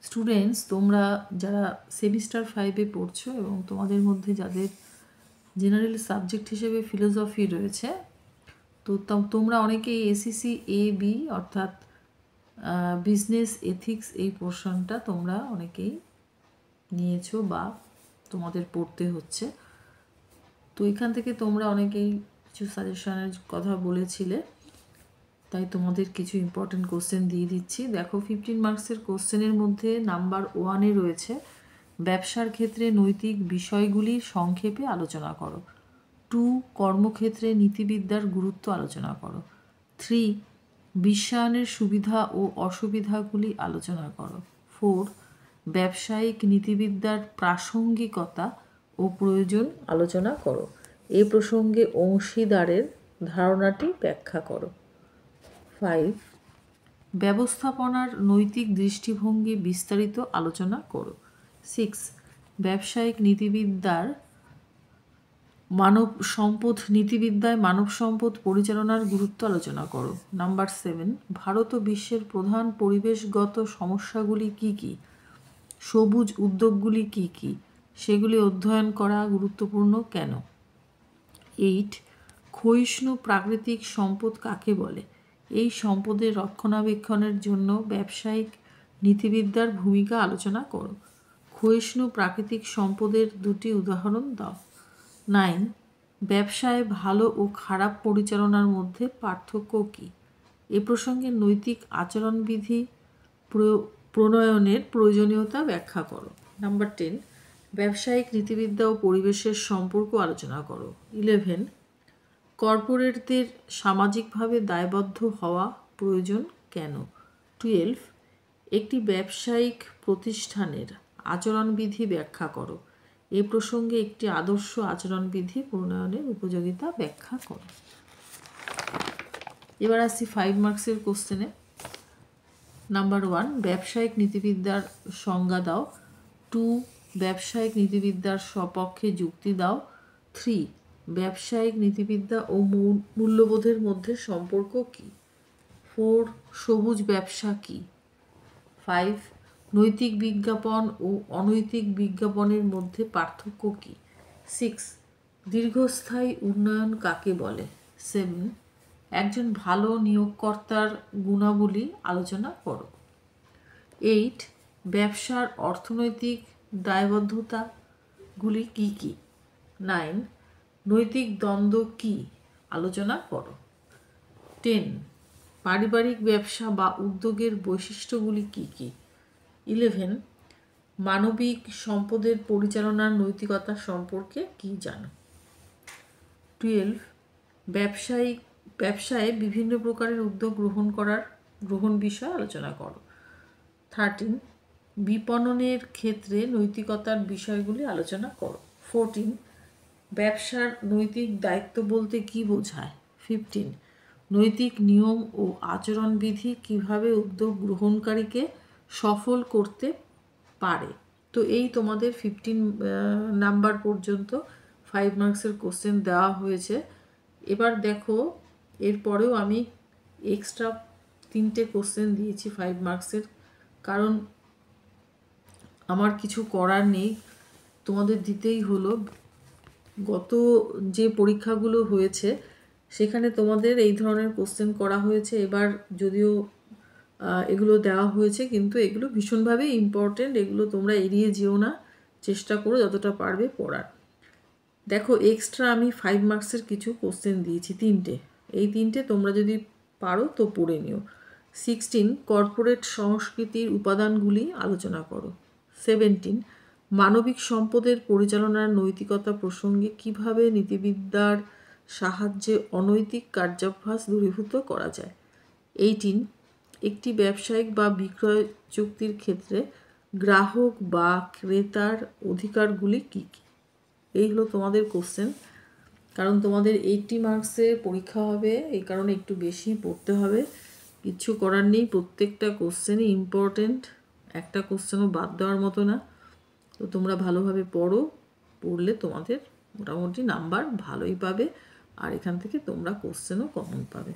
Students, তোমরা যারা semester 5-এ পড়ছো এবং তোমাদের মধ্যে যাদের জেনারেল সাবজেক্ট হিসেবে ফিলোসফি রয়েছে, তো তোমরা অনেকেই এসিসি এ বি অর্থাৎ বিজনেস এথিক্স এই পোর্শনটা তোমরা অনেকেই নিয়েছো বা তোমাদের পড়তে হচ্ছে। তো এখান থেকে তোমরা অনেকেই কিছু সাজেশনের কথা বলেছিলে, তাই তোমাদের কিছু ইম্পর্টেন্ট কোশ্চেন দিয়ে দিচ্ছি। দেখো, 15 মার্কসের কোশ্চেনের মধ্যে নাম্বার 1-এ রয়েছে ব্যবসার ক্ষেত্রে নৈতিক বিষয়গুলি সংক্ষেপে আলোচনা করো। 2, কর্মক্ষেত্রে নীতিবিদ্যার গুরুত্ব আলোচনা করো। 3, বিশ্বায়নের সুবিধা ও অসুবিধাগুলি আলোচনা করো। 4, ব্যবসায়িক নীতিবিদ্যার প্রাসঙ্গিকতা ও প্রয়োজন আলোচনা করো। এই প্রসঙ্গে অংশীদারের ধারণাটি ব্যাখ্যা করো। 5, ব্যবস্থাপনার নৈতিক দৃষ্টিভঙ্গি বিস্তারিত আলোচনা করো। 6, ব্যবসায়িক নীতিবিদ্যায় মানব সম্পদ পরিচালনার গুরুত্ব আলোচনা করো। নাম্বার 7, ভারত ও বিশ্বের প্রধান পরিবেশগত সমস্যাগুলি কি কি, সবুজ উদ্যোগগুলি কি কি, সেগুলি অধ্যয়ন করা গুরুত্বপূর্ণ কেন। 8, ক্ষয়িষ্ণু প্রাকৃতিক সম্পদ কাকে বলে, এই সম্পদের রক্ষণাবেক্ষণের জন্য ব্যবসায়িক নীতিবিদ্যার ভূমিকা আলোচনা করো। ক্ষয়িষ্ণু প্রাকৃতিক সম্পদের 2টি উদাহরণ দাও। 9, ব্যবসায় ভালো ও খারাপ পরিচালনার মধ্যে পার্থক্য কী, এ প্রসঙ্গে নৈতিক আচরণবিধি প্রণয়নের প্রয়োজনীয়তা ব্যাখ্যা করো। নাম্বার 10, ব্যবসায়িক নীতিবিদ্যা ও পরিবেশের সম্পর্ক আলোচনা করো। 11, কর্পোরেটদের সামাজিকভাবে দায়বদ্ধ হওয়া প্রয়োজন কেন। 12, একটি ব্যবসায়িক প্রতিষ্ঠানের আচরণবিধি ব্যাখ্যা করো। এ প্রসঙ্গে একটি আদর্শ আচরণবিধি প্রণয়নের উপযোগিতা ব্যাখ্যা করো। এবার আসছি 5 মার্কসের কোশ্চেনে। নাম্বার 1, ব্যবসায়িক নীতিবিদ্যার সংজ্ঞা দাও। 2, ব্যবসায়িক নীতিবিদ্যার সপক্ষে যুক্তি দাও। 3, ব্যবসায়িক নীতিবিদ্যা ও মূল্যবোধের মধ্যে সম্পর্ক কী। 4, সবুজ ব্যবসা কী। 5, নৈতিক বিজ্ঞাপন ও অনৈতিক বিজ্ঞাপনের মধ্যে পার্থক্য কী। 6, দীর্ঘস্থায়ী উন্নয়ন কাকে বলে। 7, একজন ভালো নিয়োগকর্তার গুণাবলী আলোচনা করো। 8, ব্যবসার অর্থনৈতিক দায়বদ্ধতাগুলি কী কী। 9, নৈতিক দ্বন্দ্ব কী, আলোচনা করো। 10, পারিবারিক ব্যবসা বা উদ্যোগের বৈশিষ্ট্যগুলি কী কী। 11, মানবিক সম্পদের পরিচালনার নৈতিকতা সম্পর্কে কী জানো। 12, ব্যবসায় বিভিন্ন প্রকারের উদ্যোগ গ্রহণ বিষয়ে আলোচনা করো। 13, বিপণনের ক্ষেত্রে নৈতিকতার বিষয়গুলি আলোচনা করো। 14, ব্যবসার নৈতিক দায়িত্ব বলতে কী বোঝায়। 15, নৈতিক নিয়ম ও আচরণবিধি কিভাবে উদ্যোগ গ্রহণকারীকে সফল করতে পারে। তো এই তোমাদের 15 নাম্বার পর্যন্ত 5 মার্কসের কোশ্চেন দেওয়া হয়েছে। এবার দেখো, এরপরেও আমি এক্সট্রা 3টে কোশ্চেন দিয়েছি 5 মার্কসের, কারণ আমার কিছু করার নেই, তোমাদের দিতেই হলো। গত যে পরীক্ষাগুলো হয়েছে সেখানে তোমাদের এই ধরনের কোশ্চেন করা হয়েছে। এবার যদিও এগুলো দেওয়া হয়েছে, কিন্তু এগুলো ভীষণভাবে ইম্পর্টেন্ট, এগুলো তোমরা এড়িয়ে যেও না, চেষ্টা করো যতটা পারবে পড়ার। দেখো, এক্সট্রা আমি 5 মার্কসের কিছু কোশ্চেন দিয়েছি, 3টে। এই 3টে তোমরা যদি পারো তো পড়ে নিও। 16, কর্পোরেট সংস্কৃতির উপাদানগুলি আলোচনা করো। 17, মানবিক সম্পদের পরিচালনার নৈতিকতা প্রসঙ্গে কিভাবে নীতিবিদ্যার সাহায্যে অনৈতিক কার্যাভ্যাস দূরীভূত করা যায়। 18, একটি ব্যবসায়িক বা বিক্রয় চুক্তির ক্ষেত্রে গ্রাহক বা ক্রেতার অধিকারগুলি কী কী। এই হলো তোমাদের কোশ্চেন। কারণ তোমাদের 80 মার্কসে পরীক্ষা হবে, এই কারণে একটু বেশি পড়তে হবে, কিচ্ছু করার নেই। প্রত্যেকটা কোশ্চেনই ইম্পর্টেন্ট, একটা কোশ্চেনও বাদ দেওয়ার মতো না। তো তোমরা ভালোভাবে পড়লে তোমাদের মোটামুটি নাম্বার ভালোই পাবে, আর এখান থেকে তোমরা কোশ্চেনও কমন পাবে।